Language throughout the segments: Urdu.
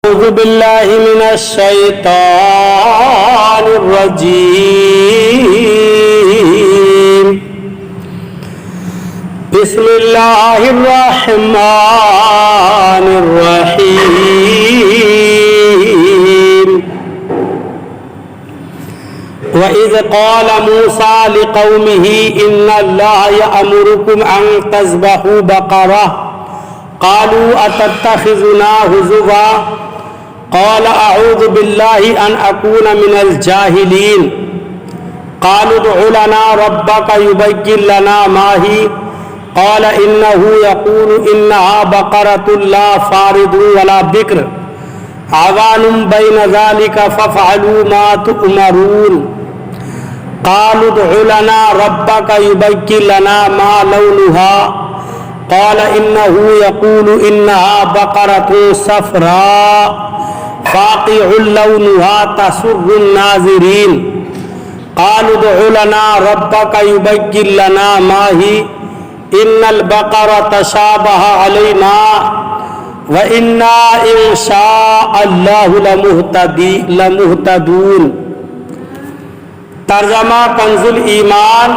أعوذ بالله من الشيطان الرجيم. بسم الله الرحمن الرحيم. وإذ قال موسى لقومه إن الله يأمركم أن تذبحوا بقرة قالوا أتتخذنا هزوا قال أعوذ بالله أن أكون من الجاهلين. قالوا ادع لنا ربك يبين لنا ما هي قال إنه يقول إنها بقرة لا فارض ولا بكر عوان بين ذلك فافعلوا ما تؤمرون. قالوا ادع لنا ربك يبين لنا ما لونها قال إنه يقول إنها بقرة صفراء فاقع لونها تسر الناظرين. قالوا ادع لنا ربك يبين لنا ما هي إن البقرة تشابه علينا وإنا إن شاء الله لمهتدون. ترجمہ کنز الایمان.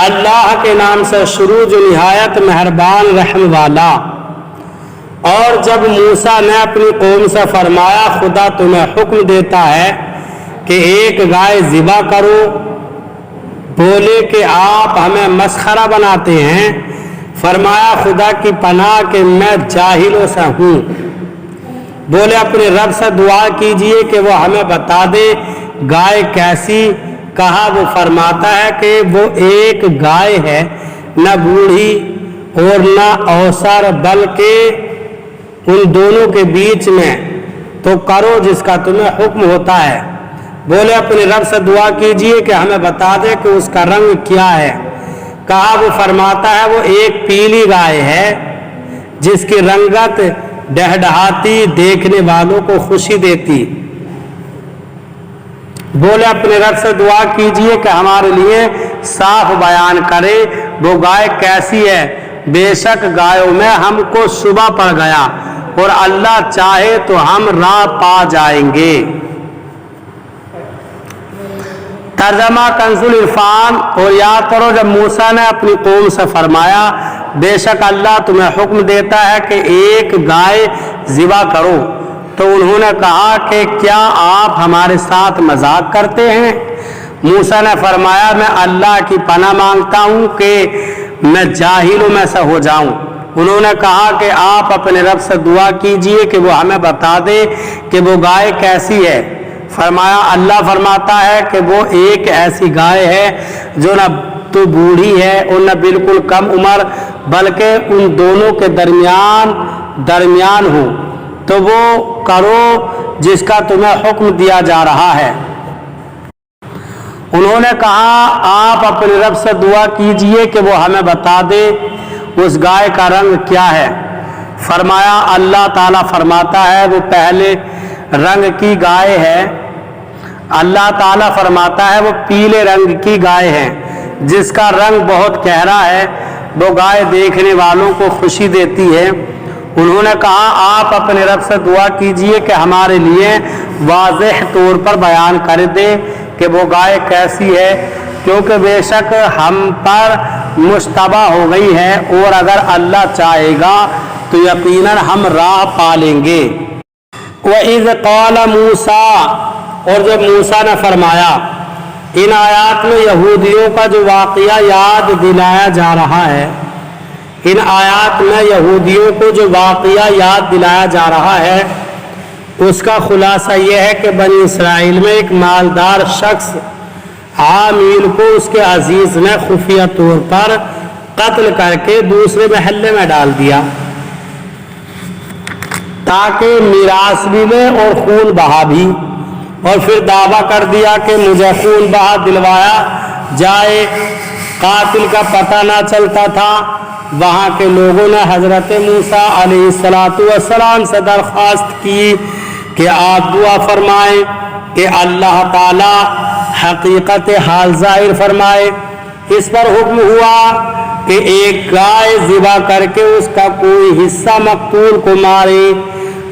اللہ کے نام سے شروع جو نہایت مہربان رحم والا. اور جب موسیٰ نے اپنی قوم سے فرمایا خدا تمہیں حکم دیتا ہے کہ ایک گائے ذبح کرو، بولے کہ آپ ہمیں مسخرہ بناتے ہیں. فرمایا خدا کی پناہ کہ میں جاہلوں سے ہوں. بولے اپنے رب سے دعا کیجئے کہ وہ ہمیں بتا دے گائے کیسی. کہا وہ فرماتا ہے کہ وہ ایک گائے ہے، نہ بوڑھی اور نہ اوسر، بلکہ ان دونوں کے بیچ میں. تو کرو جس کا تمہیں حکم ہوتا ہے. بولے اپنے رب سے دعا کیجئے کہ ہمیں بتا دے کہ اس کا رنگ کیا ہے. کہا وہ فرماتا ہے وہ ایک پیلی گائے ہے جس کی رنگت ڈہڈہاتی دیکھنے والوں کو خوشی دیتی. بولے اپنے رب سے دعا کیجئے کہ ہمارے لیے صاف بیان کرے وہ گائے کیسی ہے. بے شک گایوں میں ہم کو شبہ پڑ گیا اور اللہ چاہے تو ہم راہ پا جائیں گے. ترجمہ کنز العرفان. اور یاد کرو جب موسیٰ نے اپنی قوم سے فرمایا بے شک اللہ تمہیں حکم دیتا ہے کہ ایک گائے ذبح کرو، تو انہوں نے کہا کہ کیا آپ ہمارے ساتھ مذاق کرتے ہیں؟ موسیٰ نے فرمایا میں اللہ کی پناہ مانگتا ہوں کہ میں جاہلوں میں سے ہو جاؤں. انہوں نے کہا کہ آپ اپنے رب سے دعا کیجئے کہ وہ ہمیں بتا دے کہ وہ گائے کیسی ہے. فرمایا اللہ فرماتا ہے کہ وہ ایک ایسی گائے ہے جو نہ تو بوڑھی ہے اور نہ بالکل کم عمر، بلکہ ان دونوں کے درمیان ہو. تو وہ کرو جس کا تمہیں حکم دیا جا رہا ہے. انہوں نے کہا آپ اپنے رب سے دعا کیجئے کہ وہ ہمیں بتا دے اس گائے کا رنگ کیا ہے. فرمایا اللہ تعالیٰ فرماتا ہے وہ پہلے رنگ کی گائے ہے. اللہ تعالیٰ فرماتا ہے وہ پیلے رنگ کی گائے ہے جس کا رنگ بہت گہرا ہے. وہ گائے دیکھنے والوں کو خوشی دیتی ہے. انہوں نے کہا آپ اپنے رب سے دعا کیجئے کہ ہمارے لیے واضح طور پر بیان کر دے کہ وہ گائے کیسی ہے، کیونکہ بے شک ہم پر مشتبہ ہو گئی ہے اور اگر اللہ چاہے گا تو یقیناً ہم راہ پا لیں گے. وَإِذْ قَالَ مُوسَىٰ. اور جب موسیٰ نے فرمایا. ان آیات میں یہودیوں کا جو واقعہ یاد دلایا جا رہا ہے. ان آیات میں یہودیوں کو جو واقعہ یاد دلایا جا رہا ہے اس کا خلاصہ یہ ہے کہ بنی اسرائیل میں ایک مالدار شخص عامل کو اس کے عزیز نے خفیہ طور پر قتل کر کے دوسرے محلے میں ڈال دیا تاکہ میراث بھی لے اور خون بہا بھی، اور پھر دعویٰ کر دیا کہ مجھے خون بہا دلوایا جائے. قاتل کا پتہ نہ چلتا تھا. وہاں کے لوگوں نے حضرت موسیٰ علیہ السلام سے درخواست کی کہ آپ دعا فرمائیں کہ اللہ تعالی حقیقت حال ظاہر فرمائے. اس پر حکم ہوا کہ ایک گائے ذبح کر کے اس کا کوئی حصہ مقتول کو مارے.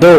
2,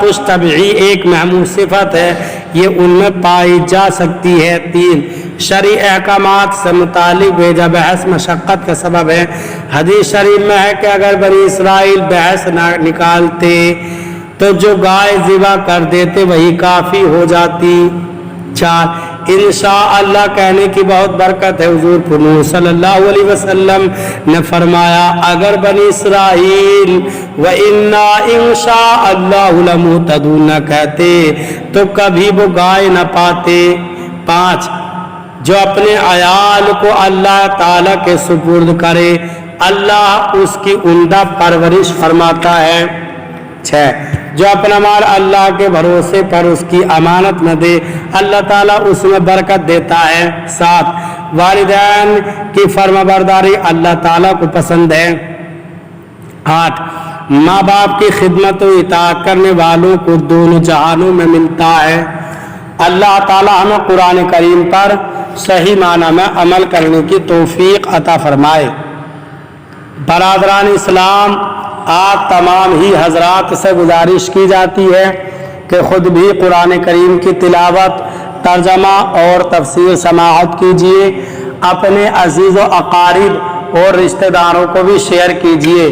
خوش طبعی ایک محمود صفت ہے، یہ ان میں پائی جا سکتی ہے۔ 3 شرعی احکامات سے متعلق بھیجا بحث مشقت کا سبب ہے۔ حدیث شریف میں ہے کہ اگر بنی اسرائیل بحث نہ نکالتے تو جو گائے ذبح کر دیتے وہی کافی ہو جاتی۔ 4 انشاءاللہ کہنے کی بہت برکت ہے۔ حضور پرنور صلی اللہ علیہ وسلم نے فرمایا اگر بنی اسرائیل وَإِنَّا إِنشَاءَ اللَّهُ لَمُهْتَدُونَ نہ کہتے تو کبھی وہ گائے نہ پاتے۔ 5 جو اپنے عیال کو اللہ تعالیٰ کے سپرد کرے اللہ اس کی عمدہ پرورش فرماتا ہے۔ 6 جو اپنا مال اللہ کے بھروسے پر اس کی امانت نہ دے اللہ تعالیٰ اس میں برکت دیتا ہے۔ 7 والدین کی فرما برداری اللہ تعالیٰ کو پسند ہے۔ 8 ماں باپ کی خدمت و اطاعت کرنے والوں کو دونوں جہانوں میں ملتا ہے۔ اللہ تعالیٰ ہمیں قرآن کریم پر صحیح معنی میں عمل کرنے کی توفیق عطا فرمائے۔ برادران اسلام، آپ تمام ہی حضرات سے گزارش کی جاتی ہے کہ خود بھی قرآن کریم کی تلاوت، ترجمہ اور تفسیر سماعت کیجیے، اپنے عزیز و اقارب اور رشتہ داروں کو بھی شیئر کیجیے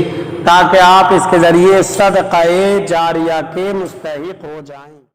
تاکہ آپ اس کے ذریعے صدقہ جاریہ کے مستحق ہو جائیں۔